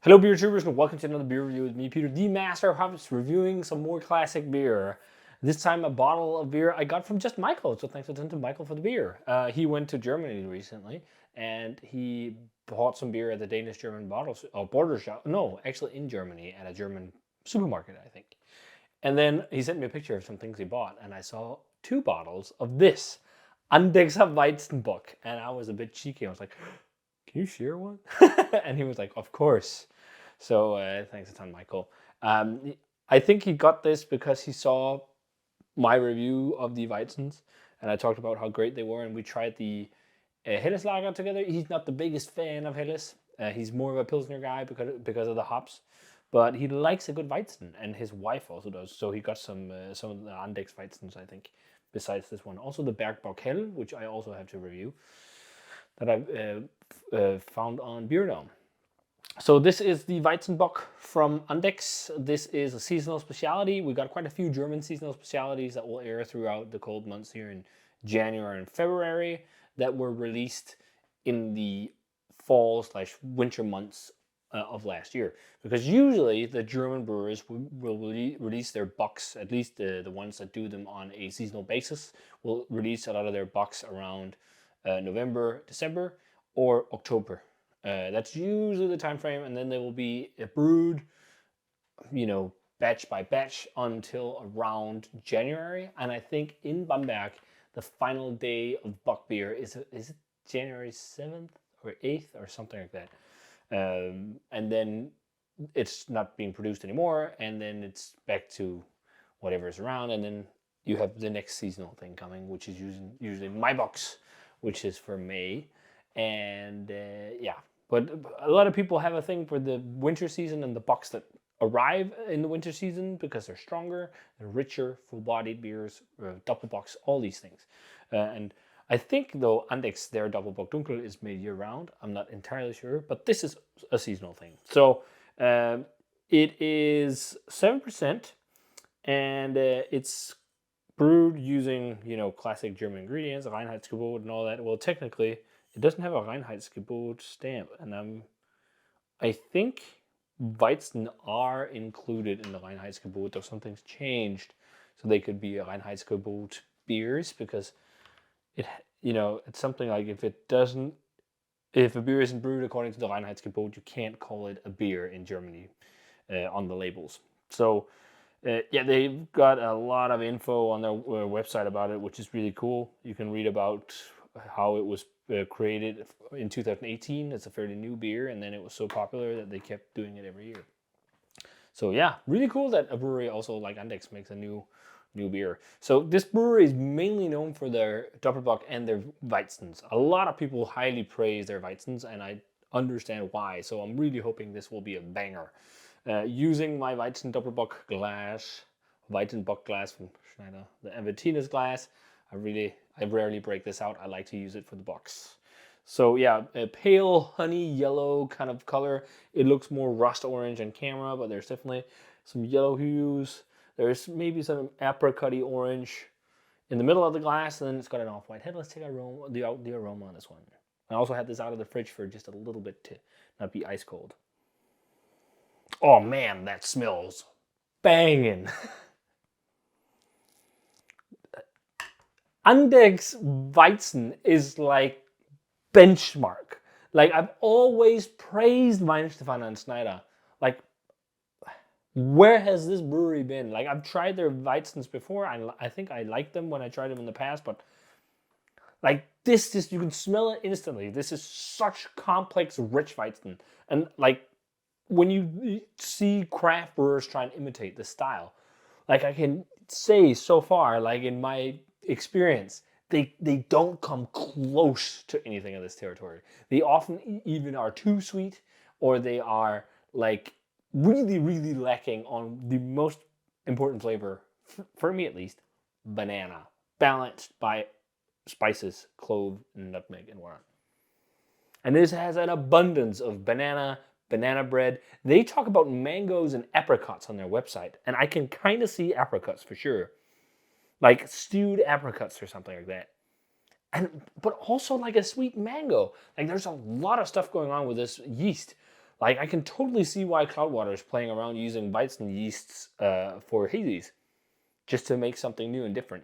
Hello, beer tubers, and welcome to another beer review with me, Peter, the Master of Hops, reviewing some more classic beer. This time, a bottle of beer I got from just Michael. So thanks a ton to Michael for the beer. He went to Germany recently, and he bought some beer at the Danish-German border shop. No, actually in Germany at a German supermarket, I think. And then he sent me a picture of some things he bought, and I saw two bottles of this Andechser Weizenbock, and I was a bit cheeky. I was like, "Can you share one?" And he was like, "Of course." So thanks a ton, Michael. I think he got this because he saw my review of the Weizens, and I talked about how great they were, and we tried the Helles lager together. He's not the biggest fan of Helles. He's more of a Pilsner guy because of the hops, but he likes a good Weizen, and his wife also does. So he got some of the Andechs Weizens, I think, besides this one. Also the Bergbock Hell, which I also have to review, that I found on Beerdome. So this is the Weizenbock from Andechs. This is a seasonal specialty. We got quite a few German seasonal specialities that will air throughout the cold months here in January and February that were released in the fall/winter months of last year. Because usually the German brewers will release their bocks, at least the ones that do them on a seasonal basis, will release a lot of their bocks around November, December, or October. That's usually the time frame, and then they will be brewed, batch by batch until around January. And I think in Bamberg, the final day of Bock beer is it January 7th or 8th or something like that. And then it's not being produced anymore, and then it's back to whatever's around, and then you have the next seasonal thing coming, which is usually my box, which is for May. And yeah, but a lot of people have a thing for the winter season and the bocks that arrive in the winter season because they're stronger, they're richer, full-bodied beers, double bocks, all these things. And I think though Andechs, their double bock dunkel is made year round. I'm not entirely sure, but this is a seasonal thing. So it is 7%, and it's brewed using classic German ingredients, Reinheitsgebot and all that. Well, technically, it doesn't have a Reinheitsgebot stamp, and I think Weizen are included in the Reinheitsgebot, though something's changed, so they could be a Reinheitsgebot beers because it's something like if a beer isn't brewed according to the Reinheitsgebot, you can't call it a beer in Germany on the labels. So yeah, they've got a lot of info on their website about it, which is really cool. You can read about how it was created in 2018. It's a fairly new beer, and then it was so popular that they kept doing it every year. So yeah, really cool that a brewery also like Andechs makes a new beer. So this brewery is mainly known for their Doppelbock and their Weizens. A lot of people highly praise their Weizens, and I understand why. So I'm really hoping this will be a banger. Using my Weizen Doppelbock glass, Weizenbock glass from Schneider, the Aventinus glass, I rarely break this out. I like to use it for the box. So yeah, a pale honey yellow kind of color. It looks more rust orange on camera, but there's definitely some yellow hues. There's maybe some apricot-y orange in the middle of the glass, and then it's got an off-white head. Let's take the aroma on this one. I also had this out of the fridge for just a little bit to not be ice cold. Oh man, that smells banging. Andechs Weizen is like benchmark. Like I've always praised Weihenstephaner and Schneider. Like, where has this brewery been? Like I've tried their Weizens before. I think I liked them when I tried them in the past, but like this you can smell it instantly. This is such complex, rich Weizen, and like when you see craft brewers try and imitate this style, like I can say so far, like in my experience, they don't come close to anything in this territory. They often even are too sweet, or they are like really, really lacking on the most important flavor, for me at least, banana, balanced by spices, clove, and nutmeg, and whatnot. And this has an abundance of banana bread. They talk about mangoes and apricots on their website, and I can kind of see apricots for sure. Like stewed apricots or something like that. But also like a sweet mango. Like there's a lot of stuff going on with this yeast. Like, I can totally see why Cloudwater is playing around using Weizen yeasts for hazies, just to make something new and different.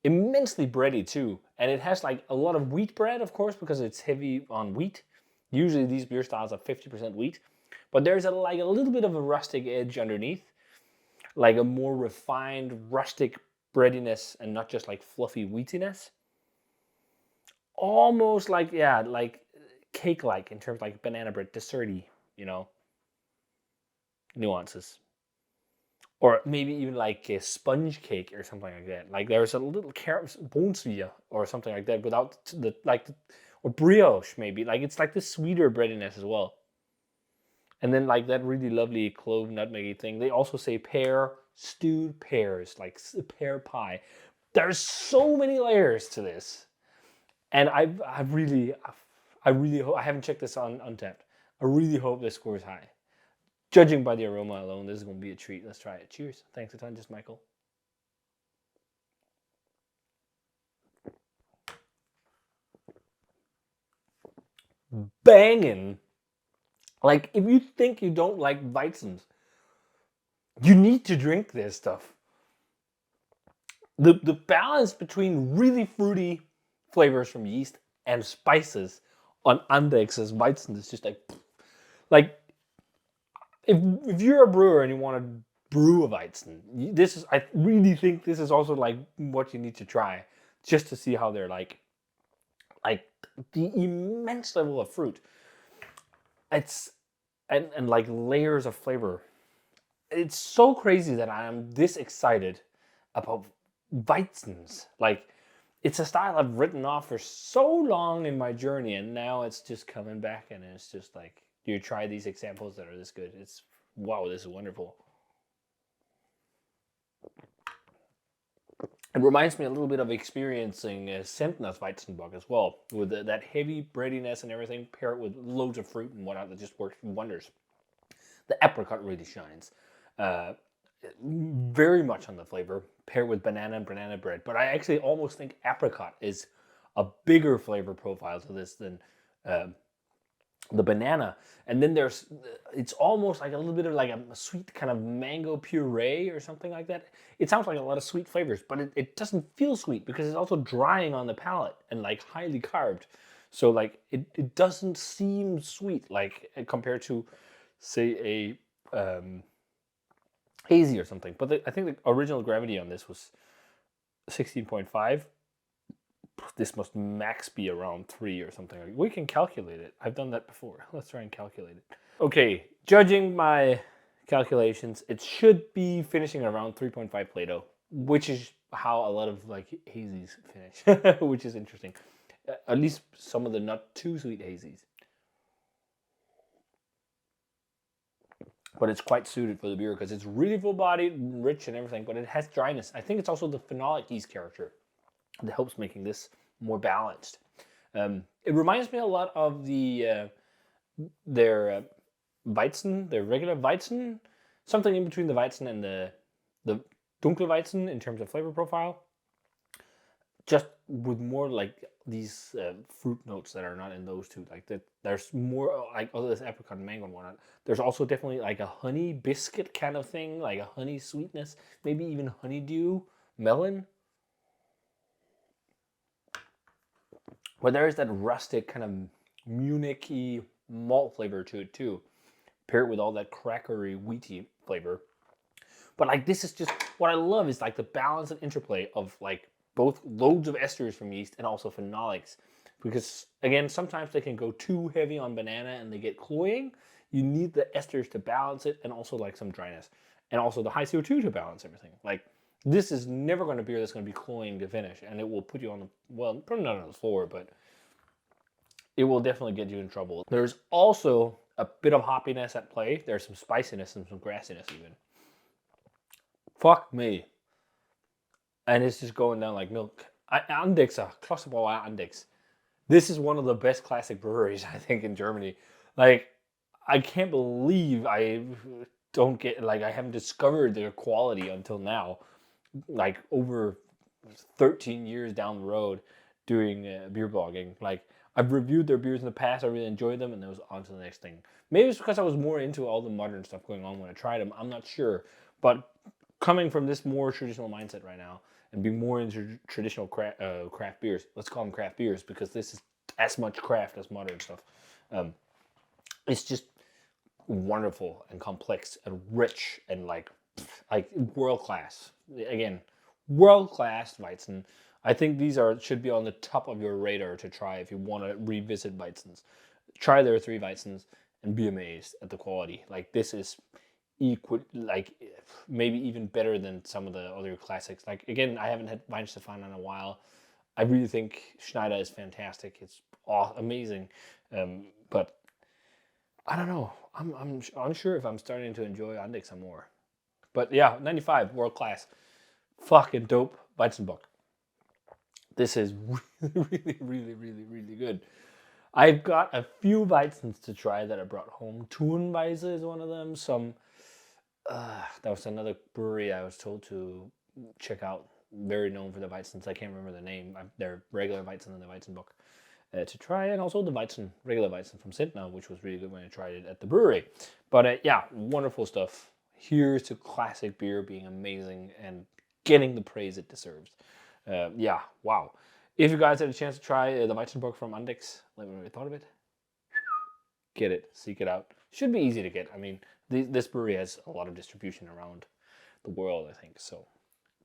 Immensely bready too, and it has like a lot of wheat bread, of course, because it's heavy on wheat. Usually these beer styles have 50% wheat, but there's like a little bit of a rustic edge underneath, like a more refined rustic breadiness, and not just like fluffy wheatiness. Almost like, yeah, like cake-like in terms of like banana bread, desserty, nuances. Or maybe even like a sponge cake or something like that. Like there's a little carrot bonsvia or something like that without or brioche maybe. Like it's like the sweeter breadiness as well. And then like that really lovely clove nutmeggy thing. They also say pear, stewed pears, like pear pie. There's so many layers to this. And I really hope, I haven't checked this on Untapped. I really hope this scores high. Judging by the aroma alone, this is going to be a treat. Let's try it. Cheers. Thanks a ton, just Michael. Banging. Like, if you think you don't like Weizens, you need to drink this stuff. The balance between really fruity flavors from yeast and spices on Andechs Weizen is just like if you're a brewer and you want to brew a Weizen, I really think this is also like what you need to try, just to see how they're like the immense level of fruit. It's and like layers of flavor. It's so crazy that I am this excited about Weizens. Like, it's a style I've written off for so long in my journey, and now it's just coming back, and it's just like, you try these examples that are this good. It's, wow, this is wonderful. It reminds me a little bit of experiencing Sentner's Weizenbock as well, with that heavy breadiness and everything, pair it with loads of fruit and whatnot that just works wonders. The apricot really shines. Very much on the flavor, paired with banana and banana bread. But I actually almost think apricot is a bigger flavor profile to this than the banana. And then it's almost like a little bit of like a sweet kind of mango puree or something like that. It sounds like a lot of sweet flavors, but it doesn't feel sweet because it's also drying on the palate and like highly carved. So like it doesn't seem sweet like compared to, say, a hazy or something. But I think the original gravity on this was 16.5. This must max be around 3 or something. We can calculate it. I've done that before. Let's try and calculate it. Okay, judging my calculations, it should be finishing around 3.5 Plato, which is how a lot of like hazies finish, which is interesting. At least some of the not too sweet hazies. But it's quite suited for the beer because it's really full-bodied, rich and everything, but it has dryness. I think it's also the phenolic yeast character that helps making this more balanced. It reminds me a lot of their Weizen, their regular Weizen, something in between the Weizen and the Dunkle Weizen in terms of flavor profile. Just with more like these fruit notes that are not in those two. Like that, there's more like other this apricot and mango and whatnot. There's also definitely like a honey biscuit kind of thing, like a honey sweetness, maybe even honeydew melon. But there is that rustic kind of Munich-y malt flavor to it too, paired with all that crackery wheaty flavor. But like this is just what I love is like the balance and interplay of like both loads of esters from yeast and also phenolics, because again sometimes they can go too heavy on banana and they get cloying. You need the esters to balance it, and also like some dryness, and also the high CO2 to balance everything. Like this is never going to be beer that's going to be cloying to finish, and it will put you on the, well, probably not on the floor, but it will definitely get you in trouble. There's also a bit of hoppiness at play. There's some spiciness and some grassiness even. Fuck me. And it's just going down like milk. Andechser, Klosterbrauerei Andechs. This is one of the best classic breweries, I think, in Germany. Like, I can't believe I haven't discovered their quality until now. Like, over 13 years down the road doing beer blogging. Like, I've reviewed their beers in the past. I really enjoyed them, and it was on to the next thing. Maybe it's because I was more into all the modern stuff going on when I tried them. I'm not sure. But coming from this more traditional mindset right now and being more into traditional craft beers, let's call them craft beers because this is as much craft as modern stuff. It's just wonderful and complex and rich and like world class. Again, world class Weizen. I think these should be on the top of your radar to try if you want to revisit Weizens. Try their 3 Weizens and be amazed at the quality. Like this is equal, like maybe even better than some of the other classics. Like again, I haven't had Weizenstefan in a while. I really think Schneider is fantastic. It's amazing, but I don't know. I'm unsure if I'm starting to enjoy Andechs some more. But yeah, 95 world class, fucking dope Weizenbock. This is really good. I've got a few Weizens to try that I brought home. Thunweise is one of them. That was another brewery I was told to check out. Very known for the Weizens. I can't remember the name. They're regular Weizen and the Weizenbock to try, and also the Weizen, regular Weizen from Sintner, which was really good when I tried it at the brewery. But yeah, wonderful stuff. Here's to classic beer being amazing and getting the praise it deserves. Yeah, wow. If you guys had a chance to try the Weizenbock from Andechs, let me know what you thought of it. Get it, seek it out. Should be easy to get. I mean, this brewery has a lot of distribution around the world, I think. So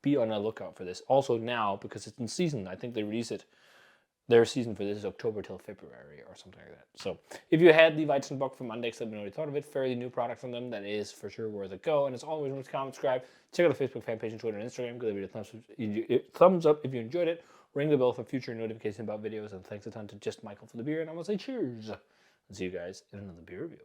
be on the lookout for this. Also now, because it's in season, I think they release it. Their season for this is October till February or something like that. So if you had the Weizenbock from Andechs, let me know what you thought of it. Fairly new product from them that is for sure worth a go. And as always, remember to comment, subscribe. Check out the Facebook fan page and Twitter and Instagram. Give it a thumbs up if you enjoyed it. Ring the bell for future notifications about videos. And thanks a ton to Just Michael for the beer. And I'm going to say cheers. And see you guys in another beer review.